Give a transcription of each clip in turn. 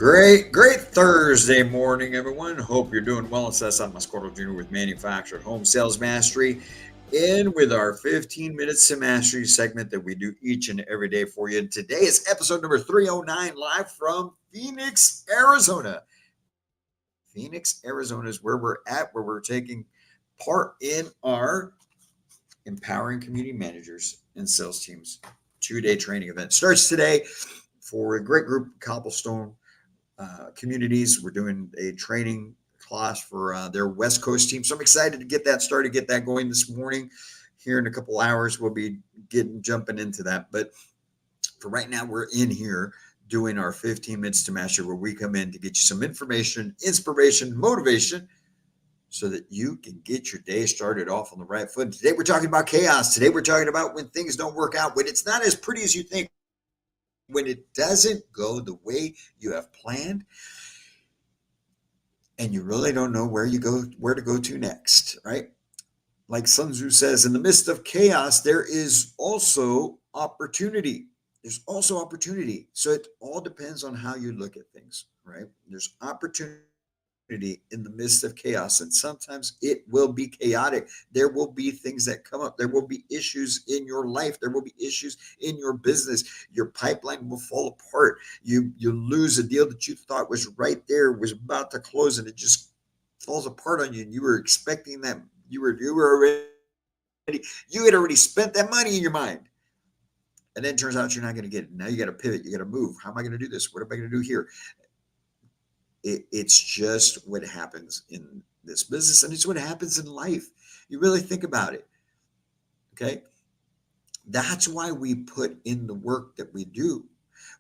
Great Thursday morning, everyone. Hope you're doing well. It's I'm Mascoro Jr. with Manufactured Home Sales Mastery, in with our 15 minutes to mastery segment that we do each and every day for you. And today is episode number 309, live from Phoenix, Arizona. Phoenix, Arizona is where we're at, where we're taking part in our Empowering Community Managers and Sales Teams 2-day training event. Starts today for a great group, Cobblestone communities. We're doing a training class for their West Coast team. So I'm excited to get that started, get that going this morning. Here in a couple hours, we'll be jumping into that. But for right now, we're in here doing our 15 minutes to master, where we come in to get you some information, inspiration, motivation, so that you can get your day started off on the right foot. Today, we're talking about chaos. Today, we're talking about when things don't work out, when it's not as pretty as you think, when it doesn't go the way you have planned, and you really don't know where to go to next, right? Like Sun Tzu says, in the midst of chaos, there is also opportunity. There's also opportunity. So it all depends on how you look at things, right? There's opportunity in the midst of chaos, and sometimes it will be chaotic. There will be things that come up. There will be issues in your life. There will be issues in your business. Your pipeline will fall apart. You lose a deal that you thought was right there, was about to close, and it just falls apart on you. And you were expecting that. You had already spent that money in your mind. And then it turns out you're not going to get it. Now you got to pivot. You got to move. How am I going to do this? What am I going to do here? It's just what happens in this business, and it's what happens in life. You really think about it. Okay. That's why we put in the work that we do.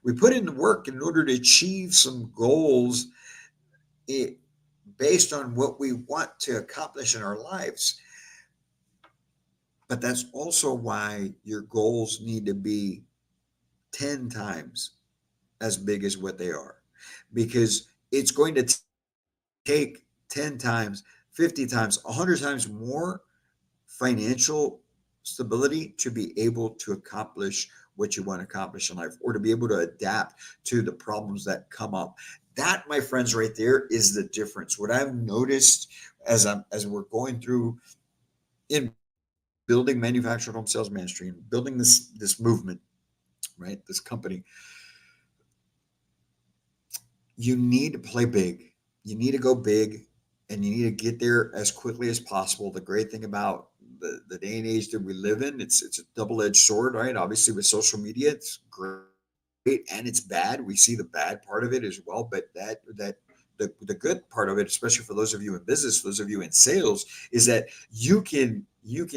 We put in the work in order to achieve some goals based on what we want to accomplish in our lives. But that's also why your goals need to be 10 times as big as what they are, because it's going to take 10 times, 50 times, 100 times more financial stability to be able to accomplish what you want to accomplish in life, or to be able to adapt to the problems that come up. That, my friends, right there is the difference. What I've noticed as we're going through in building manufactured home sales mastery and building this movement, right? This company, you need to play big. You need to go big, and you need to get there as quickly as possible. The great thing about the day and age that we live in, it's a double-edged sword, right? Obviously, with social media, it's great and it's bad. We see the bad part of it as well, but the good part of it, especially for those of you in business, those of you in sales, is that you can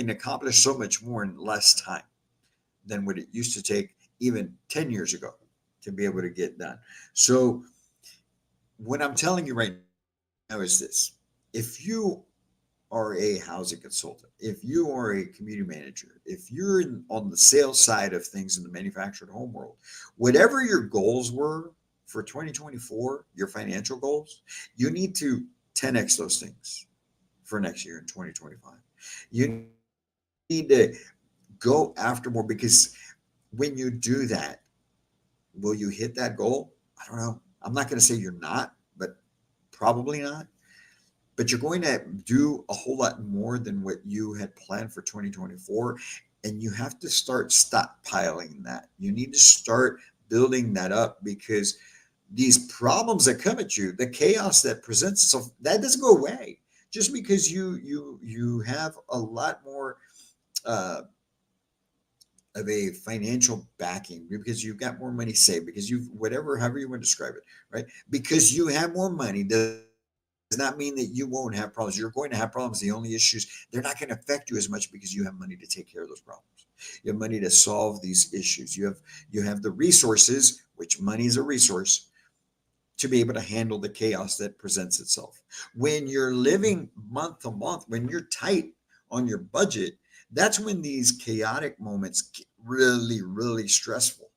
accomplish so much more in less time than what it used to take even 10 years ago to be able to get done. So what I'm telling you right now is this: if you are a housing consultant, if you are a community manager, if you're on the sales side of things in the manufactured home world, whatever your goals were for 2024, your financial goals, you need to 10x those things for next year in 2025. You need to go after more, because when you do that, will you hit that goal? I don't know. I'm not going to say you're not, but probably not. But you're going to do a whole lot more than what you had planned for 2024. And you have to start stockpiling that. You need to start building that up, because these problems that come at you, the chaos that presents itself, that doesn't go away just because you have a lot more uh, of a financial backing, because you've got more money saved, because you've whatever, however you want to describe it, right? Because you have more money does not mean that you won't have problems. You're going to have problems. The only issues, they're not going to affect you as much, because you have money to take care of those problems. You have money to solve these issues. You have the resources, which money is a resource, to be able to handle the chaos that presents itself. When you're living month to month, when you're tight on your budget, that's when these chaotic moments get really, really stressful,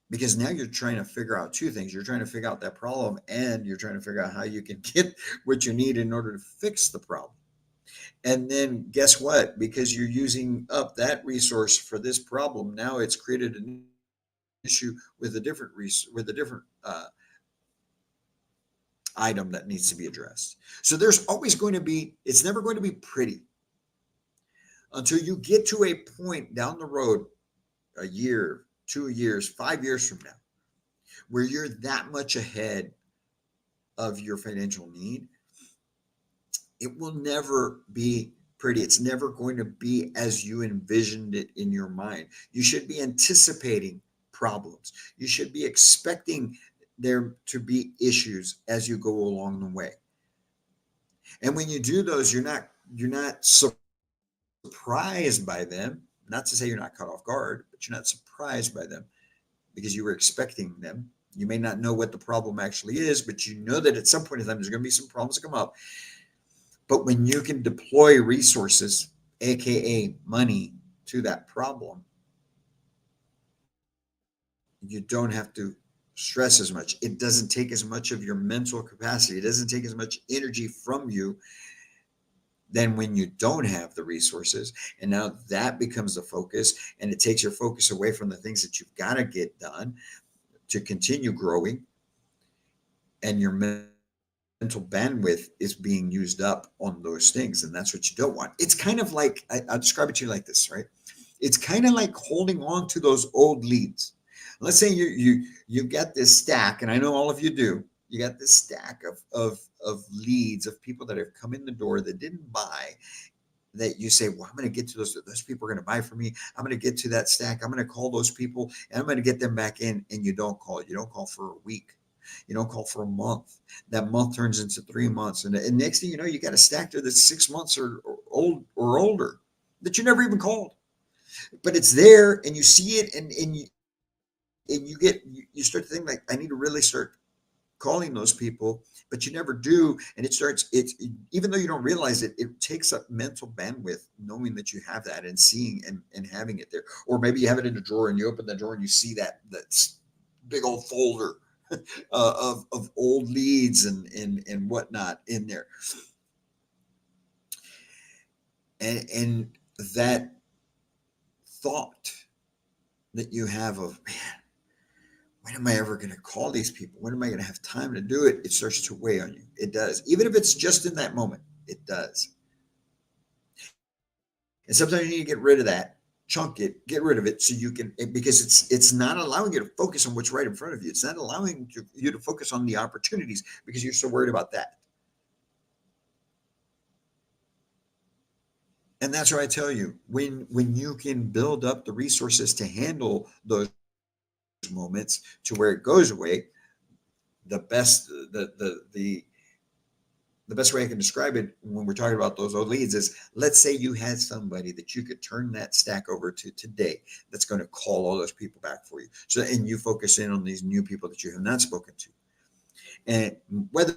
because now you're trying to figure out two things. You're trying to figure out that problem, and you're trying to figure out how you can get what you need in order to fix the problem. And then guess what? Because you're using up that resource for this problem, now it's created an issue with a different item that needs to be addressed. So there's always going to be, it's never going to be pretty until you get to a point down the road, a year, 2 years, 5 years from now, where you're that much ahead of your financial need. It will never be pretty. It's never going to be as you envisioned it in your mind. You should be anticipating problems. You should be expecting there to be issues as you go along the way. And when you do those, you're not surprised by them. Not to say you're not caught off guard, but you're not surprised by them because you were expecting them. You may not know what the problem actually is, but you know that at some point in time there's going to be some problems that come up. But when you can deploy resources, aka money, to that problem, you don't have to stress as much. It doesn't take as much of your mental capacity. It doesn't take as much energy from you than when you don't have the resources. And now that becomes the focus, and it takes your focus away from the things that you've got to get done to continue growing. And your mental bandwidth is being used up on those things. And that's what you don't want. It's kind of like, I'll describe it to you like this, right? It's kind of like holding on to those old leads. Let's say you got this stack, and I know all of you do. You got this stack of leads of people that have come in the door that didn't buy, that you say, well, I'm going to get to those people are going to buy from me. I'm going to get to that stack. I'm going to call those people and I'm going to get them back in. And you don't call. You don't call for a week. You don't call for a month. That month turns into 3 months. And next thing you know, you got a stack there that's 6 months or older that you never even called. But it's there and you see it, and you start to think like, I need to really start calling those people, but you never do. And even though you don't realize it, it takes up mental bandwidth knowing that you have that and seeing and having it there. Or maybe you have it in a drawer and you open the drawer and you see that big old folder of old leads and whatnot in there. And that thought that you have of, man, when am I ever going to call these people? When am I going to have time to do it? It starts to weigh on you. It does. Even if it's just in that moment, it does. And sometimes you need to get rid of that, chunk it, get rid of it so you can, because it's not allowing you to focus on what's right in front of you. It's not allowing you to focus on the opportunities because you're so worried about that. And that's why I tell you, when you can build up the resources to handle those moments to where it goes away, the best way I can describe it when we're talking about those old leads is, let's say you had somebody that you could turn that stack over to today that's going to call all those people back for you. So, and you focus in on these new people that you have not spoken to. And whether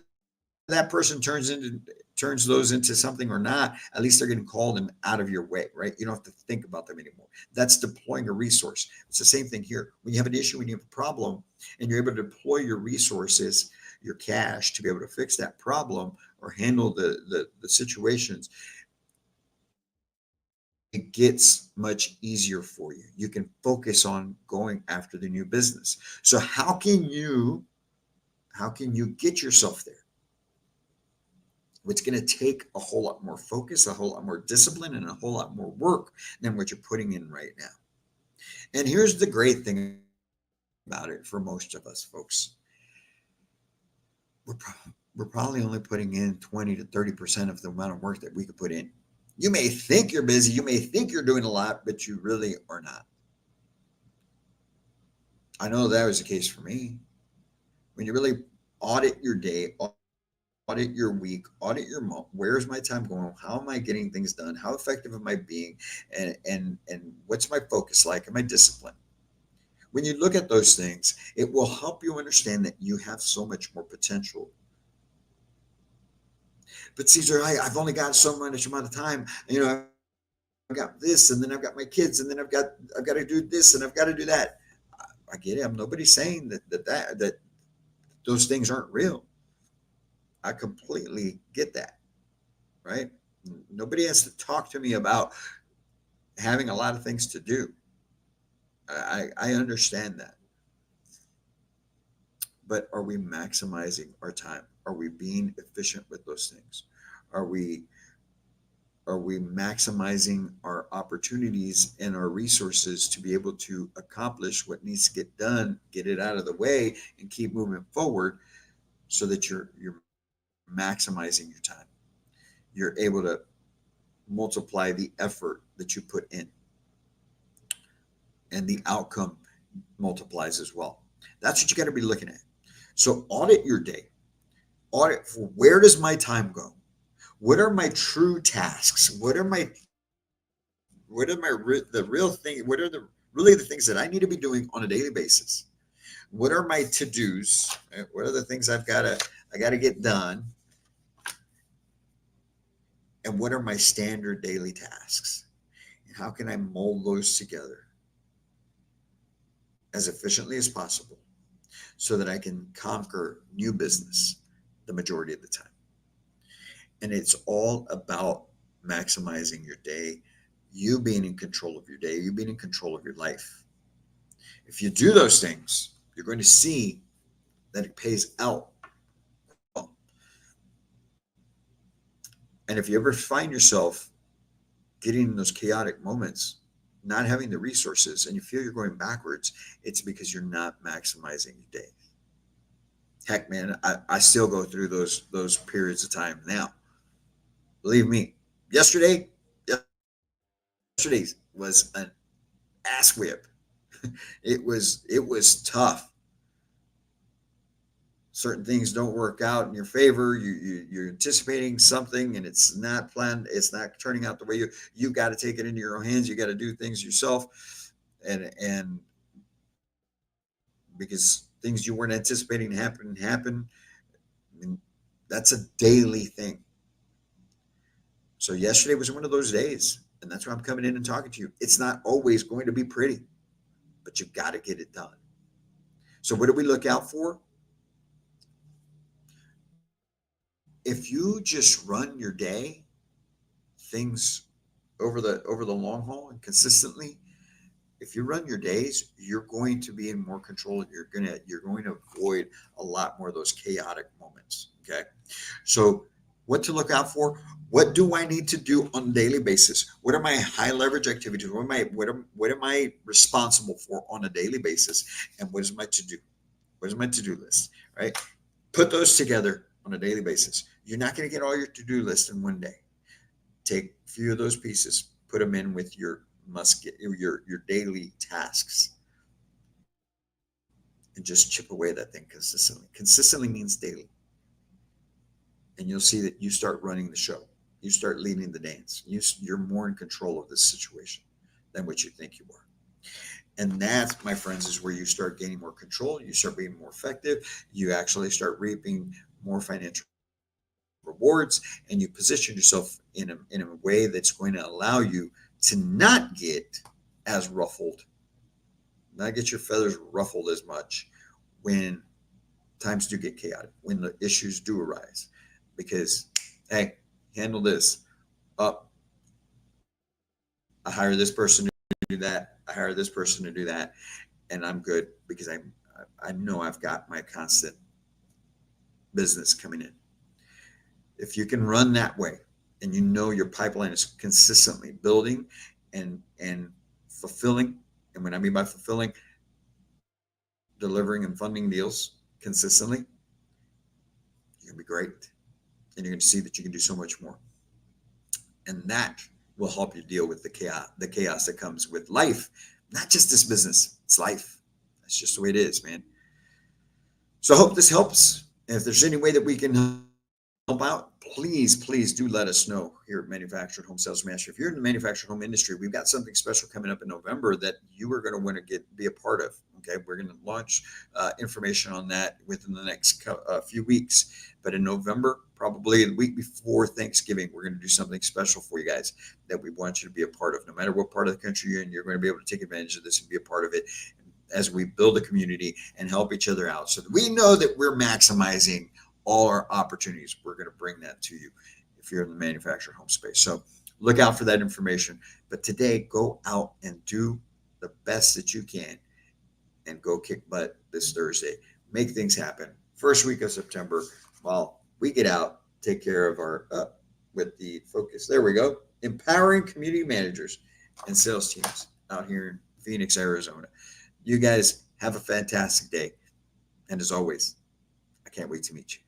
that person turns those into something or not, at least they're getting called and out of your way, right? You don't have to think about them anymore. That's deploying a resource. It's the same thing here. When you have an issue, when you have a problem, and you're able to deploy your resources, your cash, to be able to fix that problem or handle the situations, it gets much easier for you. You can focus on going after the new business. So how can you get yourself there? It's going to take a whole lot more focus, a whole lot more discipline, and a whole lot more work than what you're putting in right now. And here's the great thing about it for most of us, folks. We're probably only putting in 20 to 30% of the amount of work that we could put in. You may think you're busy, you may think you're doing a lot, but you really are not. I know that was the case for me. When you really audit your day, audit your week, audit your month. Where's my time going? How am I getting things done? How effective am I being? And what's my focus like? Am I disciplined? When you look at those things, it will help you understand that you have so much more potential. But Caesar, I've only got so much amount of time. I've got this, and then I've got my kids, and then I've got to do this, and I've got to do that. I get it. Nobody's saying that those things aren't real. I completely get that, right? Nobody has to talk to me about having a lot of things to do. I understand that. but are we maximizing our time? Are we being efficient with those things? Are we maximizing our opportunities and our resources to be able to accomplish what needs to get done, get it out of the way, and keep moving forward so that you're maximizing your time. You're able to multiply the effort that you put in, and the outcome multiplies as well. That's what you got to be looking at. So audit your day. Audit for where does my time go? What are my true tasks? The real thing? What are the really the things that I need to be doing on a daily basis? What are my to-dos? Right? What are the things I gotta get done? And what are my standard daily tasks? And how can I mold those together as efficiently as possible so that I can conquer new business the majority of the time? And it's all about maximizing your day, you being in control of your day, you being in control of your life. If you do those things, you're going to see that it pays out. And if you ever find yourself getting in those chaotic moments, not having the resources, and you feel you're going backwards, it's because you're not maximizing your day. Heck, man, I still go through those periods of time now. Believe me, yesterday, yesterday was an ass whip. It was tough. Certain things don't work out in your favor. You're anticipating something and it's not planned. It's not turning out the way you got to take it into your own hands. You got to do things yourself, and because things you weren't anticipating happen. I mean, that's a daily thing. So yesterday was one of those days, and that's why I'm coming in and talking to you. It's not always going to be pretty, but you got to get it done. So what do we look out for? If you just run your day, things over the long haul and consistently, if you run your days, you're going to be in more control. You're going to avoid a lot more of those chaotic moments. Okay, so what to look out for? What do I need to do on a daily basis? What are my high leverage activities? What am I responsible for on a daily basis? And what is my to do? What is my to do list? Right? Put those together on a daily basis. You're not going to get all your to do list in one day. Take a few of those pieces, put them in with your your daily tasks, and just chip away that thing consistently. Consistently means daily, and you'll see that you start running the show. You start leading the dance. You're more in control of this situation than what you think you are. And that, my friends, is where you start gaining more control. You start being more effective. You actually start reaping more financial rewards, and you position yourself in a way that's going to allow you to not get as ruffled, not get your feathers ruffled as much when times do get chaotic, when the issues do arise. Because, hey, handle this. Up, I hire this person to do that. I hire this person to do that, and I'm good because I know I've got my constant business coming in. If you can run that way, and you know your pipeline is consistently building and fulfilling, and when I mean by fulfilling, delivering and funding deals consistently, you're gonna be great, and you're gonna see that you can do so much more, and that will help you deal with the chaos that comes with life, not just this business. It's life. That's just the way it is, man. So I hope this helps. And if there's any way that we can help out, please do let us know here at Manufactured Home Sales Mastery. If you're in the manufactured home industry, we've got something special coming up in November that you are going to want to be a part of. Okay, we're going to launch information on that within the next few weeks. But in November, probably the week before Thanksgiving, we're going to do something special for you guys that we want you to be a part of. No matter what part of the country you're in, you're going to be able to take advantage of this and be a part of it as we build a community and help each other out so that we know that we're maximizing all our opportunities. We're going to bring that to you if you're in the manufactured home space. So look out for that information. But today, go out and do the best that you can and go kick butt this Thursday. make things happen. First week of September, while we get out, take care of our with the focus. There we go. Empowering community managers and sales teams out here in Phoenix, Arizona. You guys have a fantastic day. And as always, I can't wait to meet you.